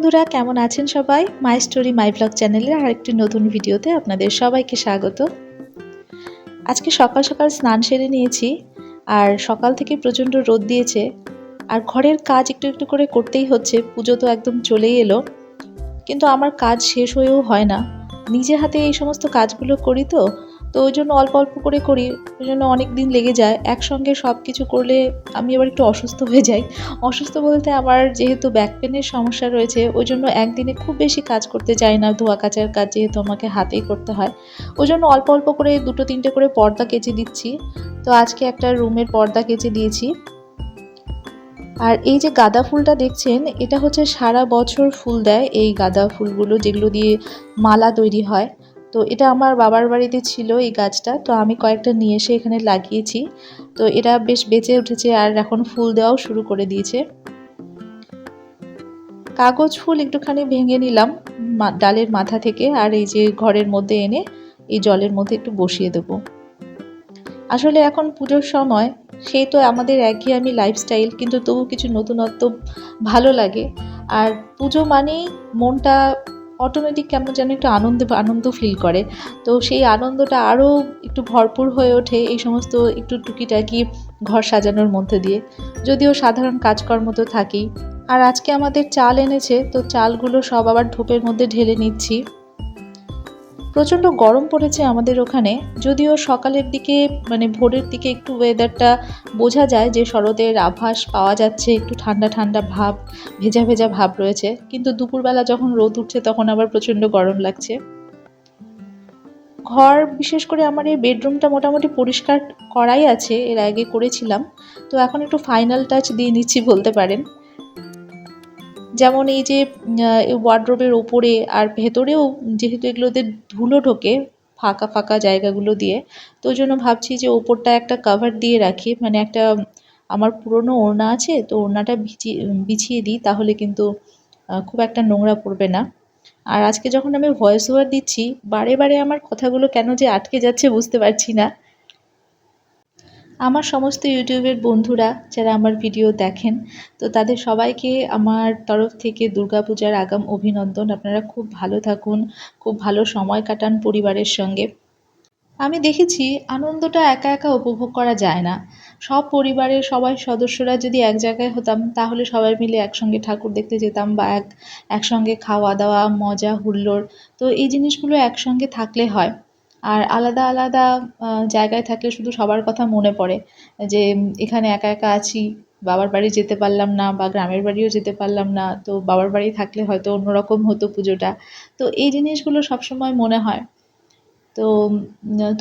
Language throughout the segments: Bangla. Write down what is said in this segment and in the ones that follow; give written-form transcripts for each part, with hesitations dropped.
বন্ধুরা, কেমন আছেন সবাই? মাই স্টোরি মাই ব্লগ চ্যানেলের আরেকটি নতুন ভিডিওতে আপনাদের সবাইকে স্বাগত। আজকে সকাল সকাল স্নান সেরে নিয়েছি, আর সকাল থেকে প্রচণ্ড রোদ দিয়েছে, আর ঘরের কাজ একটু একটু করে করতেই হচ্ছে। পুজো তো একদম চলেই এলো, কিন্তু আমার কাজ শেষ হয়েও হয় না। নিজে হাতে এই সমস্ত কাজগুলো করি, তো ওই জন্য অল্প অল্প করে করি, ওই জন্য অনেক দিন লেগে যায়। একসঙ্গে সব কিছু করলে আমি আবার একটু অসুস্থ হয়ে যাই। অসুস্থ বলতে, আমার যেহেতু ব্যাক পেনের সমস্যা রয়েছে, ওই জন্য একদিনে খুব বেশি কাজ করতে চাই না। ধোয়া কাচার কাজ যেহেতু আমাকে হাতেই করতে হয়, ওই জন্য অল্প অল্প করে 2-3টে করে পর্দা কেচে দিচ্ছি। তো আজকে একটা রুমের পর্দা কেচে দিয়েছি। আর এই যে গাঁদা ফুলটা দেখছেন, এটা হচ্ছে সারা বছর ফুল দেয় এই গাঁদা ফুলগুলো, যেগুলো দিয়ে মালা তৈরি হয়। তো এটা আমার বাবার বাড়িতে ছিল এই গাছটা, তো আমি কয়েকটা নিয়ে এসে এখানে লাগিয়েছি। তো এটা বেশ বেঁচে উঠেছে, আর এখন ফুল দেওয়াও শুরু করে দিয়েছে। কাগজ ফুল একটুখানি ভেঙে নিলাম ডালের মাথা থেকে, আর এই যে ঘরের মধ্যে এনে এই জলের মধ্যে একটু বসিয়ে দেবো। আসলে এখন পুজোর সময়, সেই তো আমাদের একঘেয়েমি লাইফস্টাইল, কিন্তু তবু কিছু নতুনত্ব ভালো লাগে। আর পুজো মানেই মনটা অটোমেটিক কেমন যেন একটু আনন্দ ফিল করে। তো সেই আনন্দটা আরও একটু ভরপুর হয়ে ওঠে এই সমস্ত একটু টুকিটাকি ঘর সাজানোর মধ্যে দিয়ে। যদিও সাধারণ কাজকর্ম তো থাকেই। আর আজকে আমাদের চাল এনেছে, তো চালগুলো সব আবার ঢোপের মধ্যে ঢেলে নিচ্ছি। প্রচণ্ড গরম পড়েছে আমাদের ওখানে, যদিও সকালের দিকে মানে ভোরের দিকে একটু ওয়েদারটা বোঝা যায় যে শরতের আভাস পাওয়া যাচ্ছে, একটু ঠান্ডা ঠান্ডা ভাব, ভেজা ভেজা ভাব রয়েছে। কিন্তু দুপুরবেলা যখন রোদ উঠছে তখন আবার প্রচণ্ড গরম লাগছে। ঘর, বিশেষ করে আমার এই বেডরুমটা মোটামুটি পরিষ্কার করাই আছে, এর আগে করেছিলাম। তো এখন একটু ফাইনাল টাচ দিয়ে নিচ্ছি বলতে পারেন। যেমন এই যে ওয়ার্ড্রোবের ওপরে আর ভেতরেও যেহেতু এগুলোতে ধুলো ঢোকে ফাঁকা ফাঁকা জায়গাগুলো দিয়ে, তো ওই জন্য ভাবছি যে ওপরটা একটা কভার দিয়ে রাখি, মানে একটা আমার পুরনো ওড়না আছে, তো ওড়নাটা বিছিয়ে দিই, তাহলে কিন্তু খুব একটা নোংরা পড়বে না। আর আজকে যখন আমি ভয়েস ওভার দিচ্ছি, বারে বারে আমার কথাগুলো কেন যে আটকে যাচ্ছে বুঝতে পারছি না। আমার সমস্ত ইউটিউবের বন্ধুরা যারা আমার ভিডিও দেখেন, তো তাদের সবাইকে আমার তরফ থেকে দুর্গাপূজার আগাম অভিনন্দন। আপনারা খুব ভালো থাকুন, খুব ভালো সময় কাটান পরিবারের সঙ্গে। আমি দেখেছি আনন্দটা একা একা উপভোগ করা যায় না। সব পরিবারের সবাই সদস্যরা যদি এক জায়গায় হতাম, তাহলে সবাই মিলে একসঙ্গে ঠাকুর দেখতে যেতাম, বা একসঙ্গে খাওয়া দাওয়া, মজা হুল্লোড়, তো এই জিনিসগুলো একসঙ্গে থাকলে হয়। আর আলাদা আলাদা জায়গায় থাকলে শুধু সবার কথা মনে পড়ে, যে এখানে একা একা আছি, বাবার বাড়ি যেতে পারলাম না, বা গ্রামের বাড়িও যেতে পারলাম না। তো বাবার বাড়ি থাকলে হয়তো অন্যরকম হতো পুজোটা। তো এই জিনিসগুলো সবসময় মনে হয়। তো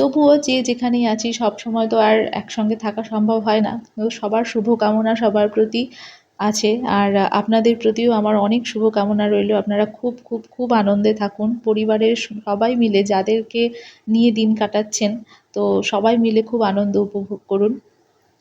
তবুও যে যেখানেই আছি সবসময় তো আর একসঙ্গে থাকা সম্ভব হয় না। তো সবার শুভকামনা সবার প্রতি আছে, আর আপনাদের প্রতিও আমার অনেক শুভকামনা রইল। আপনারা খুব খুব খুব আনন্দে থাকুন, পরিবারের সবাই মিলে যাদেরকে নিয়ে দিন কাটাচ্ছেন, তো সবাই মিলে খুব আনন্দ উপভোগ করুন।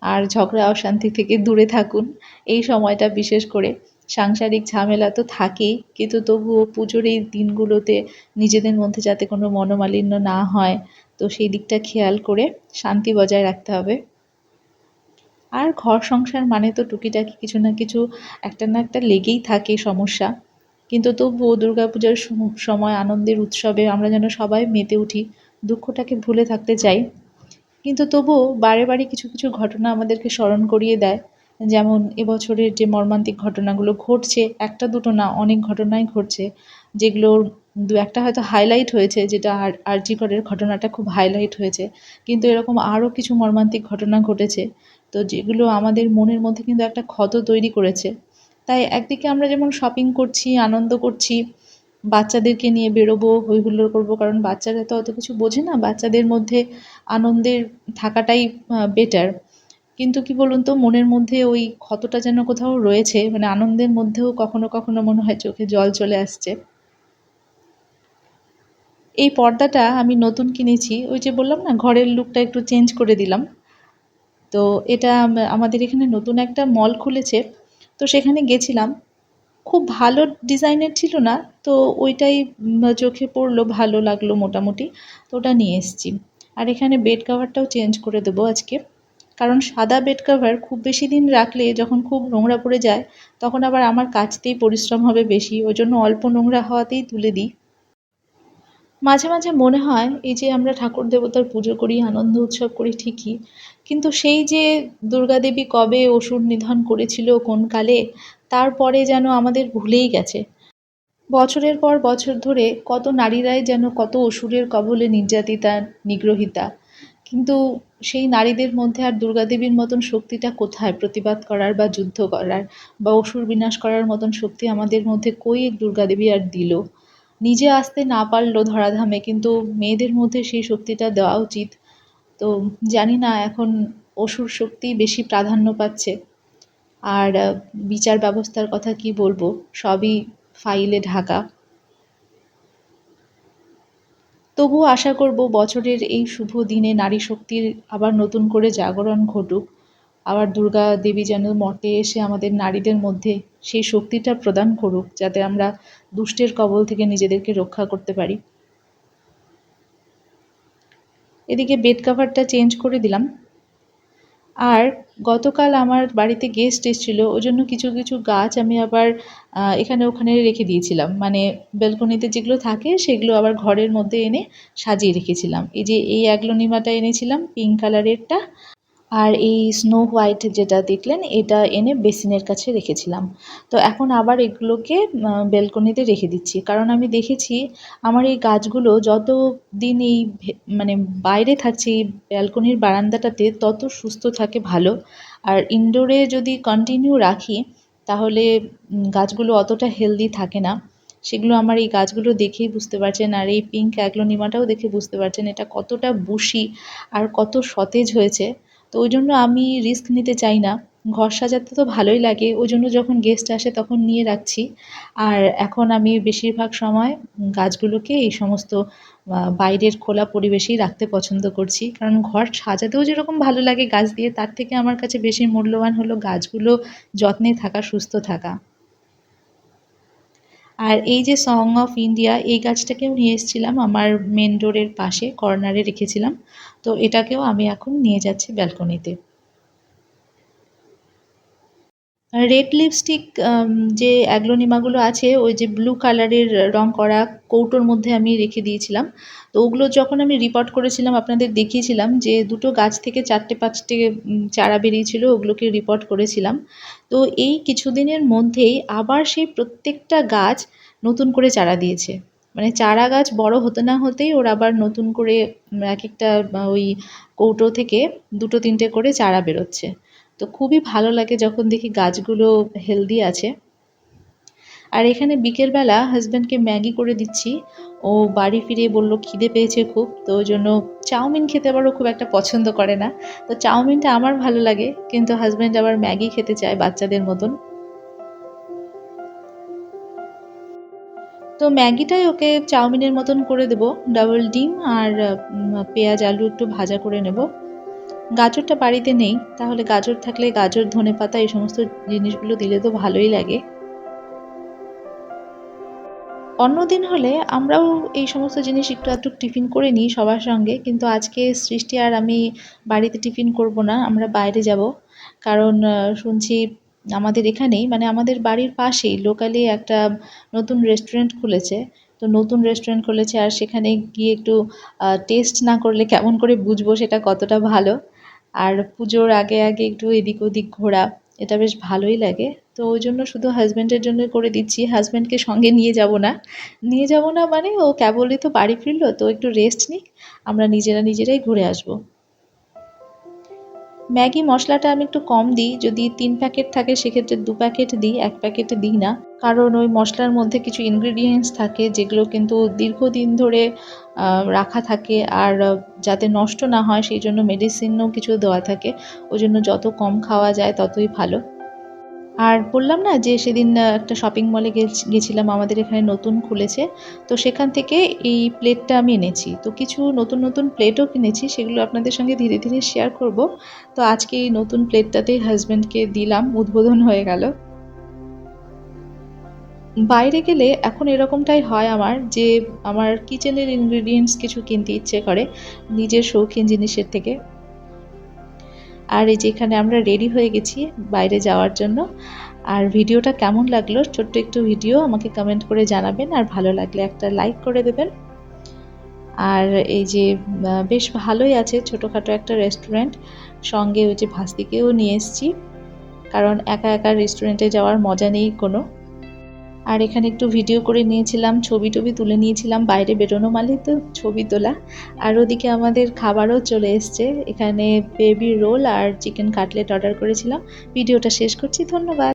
আর ঝগড়া অশান্তি থেকে দূরে থাকুন এই সময়টা বিশেষ করে। সাংসারিক ঝামেলা তো থাকেই, কিন্তু তবুও পুজোর এই দিনগুলোতে নিজেদের মধ্যে যাতে কোনো মনোমালিন্য না হয়, তো সেই দিকটা খেয়াল করে শান্তি বজায় রাখতে হবে। আর ঘর সংসার মানে তো টুকিটাকি কিছু না কিছু একটা না একটা লেগেই থাকে সমস্যা। কিন্তু তবুও দুর্গাপূজার সময় আনন্দের উৎসবে আমরা যেন সবাই মেতে উঠি, দুঃখটাকে ভুলে থাকতে চাই। কিন্তু তবুও বারে বারে কিছু কিছু ঘটনা আমাদেরকে স্মরণ করিয়ে দেয়। যেমন এবছরের যে মর্মান্তিক ঘটনাগুলো ঘটছে, একটা দুটো না, অনেক ঘটনাই ঘটছে, যেগুলোর দু একটা হয়তো হাইলাইট হয়েছে, যেটা আরজি করের ঘটনাটা খুব হাইলাইট হয়েছে, কিন্তু এরকম আরও কিছু মর্মান্তিক ঘটনা ঘটেছে, তো যেগুলো আমাদের মনের মধ্যে কিন্তু একটা ক্ষত তৈরি করেছে। তাই একদিকে আমরা যেমন শপিং করছি, আনন্দ করছি, বাচ্চাদেরকে নিয়ে বেরোবো, হই হুল্লোড় করবো, কারণ বাচ্চারা তো অত কিছু বোঝে না, বাচ্চাদের মধ্যে আনন্দের থাকাটাই বেটার। কিন্তু কি বলুন তো, মনের মধ্যে ওই ক্ষতটা যেন কোথাও রয়েছে, মানে আনন্দের মধ্যেও কখনো কখনো মনে হয় চোখে জল চলে আসছে। এই পর্দাটা আমি নতুন কিনেছি, ওই যে বললাম না ঘরের লুকটা একটু চেঞ্জ করে দিলাম। তো এটা আমাদের এখানে নতুন একটা মল খুলেছে, তো সেখানে গেছিলাম। খুব ভালো ডিজাইনের ছিল না, তো ওইটাই চোখে পড়লো, ভালো লাগলো মোটামুটি, তো ওটা নিয়ে এসেছি। আর এখানে বেড কাভারটাও চেঞ্জ করে দেবো আজকে। কারণ সাদা বেড কভার খুব বেশি দিন রাখলে যখন খুব নোংরা পড়ে যায় তখন আবার আমার কাচতেই পরিশ্রম হবে বেশি, ওই জন্য অল্প নোংরা হওয়াতেই তুলে দিই। মাঝে মাঝে মনে হয় এই যে আমরা ঠাকুর দেবতার পুজো করি, আনন্দ উৎসব করি ঠিকই, কিন্তু সেই যে দুর্গা দেবী কবে অসুর নিধন করেছিল কোন কালে, তারপরে যেন আমাদের ভুলেই গেছে। বছরের পর বছর ধরে কত নারীরাই যেন কত অসুরের কবলে নির্যাতিতা, নিগ্রহিতা, কিন্তু সেই নারীদের মধ্যে আর দুর্গাদেবীর মতন শক্তিটা কোথায় প্রতিবাদ করার বা যুদ্ধ করার বা অসুর বিনাশ করার মতন শক্তি আমাদের মধ্যে কই দুর্গাদেবী আর দিল। নিজে আসতে না পারলো ধরাধামে, কিন্তু মেয়েদের মধ্যে সেই শক্তিটা দেওয়া উচিত। তো জানি না এখন অসুর শক্তি বেশি প্রাধান্য পাচ্ছে। আর বিচার ব্যবস্থার কথা কি বলবো, সবই ফাইলে ঢাকা। তবুও আশা করব বছরের এই শুভ দিনে নারী শক্তির আবার নতুন করে জাগরণ ঘটুক। আবার দুর্গা দেবী যেন মর্তে এসে আমাদের নারীদের মধ্যে সেই শক্তিটা প্রদান করুক, যাতে আমরা দুষ্টের কবল থেকে নিজেদেরকে রক্ষা করতে পারি। এদিকে বেড কাভারটা চেঞ্জ করে দিলাম। আর গতকাল আমার বাড়িতে গেস্ট এসেছিল, ওই জন্য কিছু কিছু গাছ আমি আবার এখানে ওখানে রেখে দিয়েছিলাম, মানে ব্যালকনিতে যেগুলো থাকে সেগুলো আবার ঘরের মধ্যে এনে সাজিয়ে রেখেছিলাম। এই যে এই অ্যাগ্লোনিমাটা এনেছিলাম পিঙ্ক কালারেরটা, আর এই স্নো হোয়াইট যেটা দেখলেন এটা এনে বেসিনের কাছে রেখেছিলাম। তো এখন আবার এগুলোকে ব্যালকনিতে রেখে দিচ্ছি, কারণ আমি দেখেছি আমার এই গাছগুলো যত দিন এই মানে বাইরে থাকছে এই ব্যালকনির বারান্দাটাতে তত সুস্থ থাকে ভালো। আর ইনডোরে যদি কন্টিনিউ রাখি তাহলে গাছগুলো অতটা হেলদি থাকে না। সেগুলো আমার এই গাছগুলো দেখেই বুঝতে পারছেন, আর এই পিঙ্ক অ্যাগ্লোনিমাটাও দেখে বুঝতে পারছেন এটা কতটা বুশি আর কত সতেজ হয়েছে। তো ওই জন্য আমি রিস্ক নিতে চাই না। ঘর সাজাতে তো ভালোই লাগে, ওই জন্য যখন গেস্ট আসে তখন নিয়ে রাখছি। আর এখন আমি বেশিরভাগ সময় গাছগুলোকে এই সমস্ত বাইরের খোলা পরিবেশেই রাখতে পছন্দ করছি, কারণ ঘর সাজাতেও যেরকম ভালো লাগে গাছ দিয়ে, তার থেকে আমার কাছে বেশি মূল্যবান হলো গাছগুলো যত্নে থাকা, সুস্থ থাকা। আর এই যে সং অফ ইন্ডিয়া এই গাছটাকেও নিয়ে এসেছিলাম আমার মেন ডোরের পাশে কর্নারে রেখেছিলাম। তো এটাকেও আমি এখন নিয়ে যাচ্ছি ব্যালকনিতে। রেড লিপস্টিক যে অ্যাগ্লোনিমাগুলো আছে ওই যে ব্লু কালারের রং করা কৌটোর মধ্যে আমি রেখে দিয়েছিলাম। তো ওগুলো যখন আমি রিপোর্ট করেছিলাম আপনাদের দেখিয়েছিলাম যে দুটো গাছ থেকে 4টে 5টে চারা বেরিয়েছিল, ওগুলোকে রিপোর্ট করেছিলাম। তো এই কিছুদিনের মধ্যেই আবার সেই প্রত্যেকটা গাছ নতুন করে চারা দিয়েছে। মানে চারা গাছ বড় হতে না হতেই ওর আবার নতুন করে এক একটা ওই কৌটো থেকে 2-3টে করে চারা বেরোচ্ছে। তো খুবই ভালো লাগে যখন দেখি গাছগুলো হেলদি আছে। আর এখানে বিকেলবেলা হাজব্যান্ডকে ম্যাগি করে দিচ্ছি। ও বাড়ি ফিরে বলল খিদে পেয়েছে খুব, তো ওই জন্য চাউমিন খেতে আবার ও খুব একটা পছন্দ করে না। তো চাউমিনটা আমার ভালো লাগে, কিন্তু হাজব্যান্ড আবার ম্যাগি খেতে চায় বাচ্চাদের মতন। তো ম্যাগিটাই ওকে চাউমিনের মতন করে দেবো, ডাবল ডিম আর পেঁয়াজ আলু একটু ভাজা করে নেব। গাজরটা বাড়িতে নেই, তাহলে গাজর থাকলে গাজর ধনেপাতা এই সমস্ত জিনিসগুলো দিলে তো ভালোই লাগে। অন্যদিন হলে আমরাও এই সমস্ত জিনিস একটু আধটু টিফিন করে নিই সবার সঙ্গে, কিন্তু আজকে সৃষ্টি আর আমি বাড়িতে টিফিন করব না, আমরা বাইরে যাব। কারণ শুনছি আমাদের এখানেই মানে আমাদের বাড়ির পাশেই লোকালি একটা নতুন রেস্টুরেন্ট খুলেছে। তো নতুন রেস্টুরেন্ট খুলেছে আর সেখানে গিয়ে একটু টেস্ট না করলে কেমন করে বুঝবো সেটা কতটা ভালো। আর পুজোর আগে আগে একটু এদিক ওদিক ঘোরা এটা বেশ ভালোই লাগে। তো ওই জন্য শুধু হাজব্যান্ডের জন্য করে দিচ্ছি, হাজব্যান্ডকে সঙ্গে নিয়ে যাব না। নিয়ে যাব না মানে ও কেবলই তো বাড়ি ফিরলো, তো একটু রেস্ট নিক, আমরা নিজেরা নিজেরাই ঘুরে আসবো। ম্যাগি মশলাটা আমি একটু কম দিই, যদি 3 প্যাকেট থাকে সেক্ষেত্রে 2 প্যাকেট দিই, 1 প্যাকেট দিই না। কারণ ওই মশলার মধ্যে কিছু ইনগ্রিডিয়েন্টস থাকে যেগুলো কিন্তু দীর্ঘদিন ধরে রাখা থাকে, আর যাতে নষ্ট না হয় সেই জন্য মেডিসিনও কিছু দেওয়া থাকে। ওই জন্য যত কম খাওয়া যায় ততই ভালো। আর বললাম না যে সেদিন একটা শপিং মলে গেছিলাম, আমাদের এখানে নতুন খুলেছে। তো সেখান থেকে এই প্লেটটা আমি এনেছি। তো কিছু নতুন নতুন প্লেটও কিনেছি, সেগুলো আপনাদের সঙ্গে ধীরে ধীরে শেয়ার করব। তো আজকে এই নতুন প্লেটটাতেই হাজব্যান্ডকে দিলাম, উদ্বোধন হয়ে গেল। বাইরে গেলে এখন এরকমটাই হয় আমার, যে আমার কিচেনের ইনগ্রিডিয়েন্টস কিছু কিনতে ইচ্ছে করে নিজের শৌখিন জিনিসের থেকে। আর এই যে এখানে আমরা রেডি হয়ে গেছি বাইরে যাওয়ার জন্য। আর ভিডিওটা কেমন লাগলো, ছোট্ট একটু ভিডিও, আমাকে কমেন্ট করে জানাবেন, আর ভালো লাগলে একটা লাইক করে দেবেন। আর এই যে বেশ ভালোই আছে, ছোটোখাটো একটা রেস্টুরেন্ট, সঙ্গে ওই যে ভাস্তিকেও নিয়ে এসেছি, কারণ একা একা রেস্টুরেন্টে যাওয়ার মজা নেই কোনো। আর এখানে একটু ভিডিও করে নিয়েছিলাম, ছবি টবি তুলে নিয়েছিলাম, বাইরে বেরোনো মানে তো ছবি তোলা। আর ওদিকে আমাদের খাবারও চলে এসছে, এখানে বেবি রোল আর চিকেন কাটলেট অর্ডার করেছিলাম। ভিডিওটা শেষ করছি, ধন্যবাদ।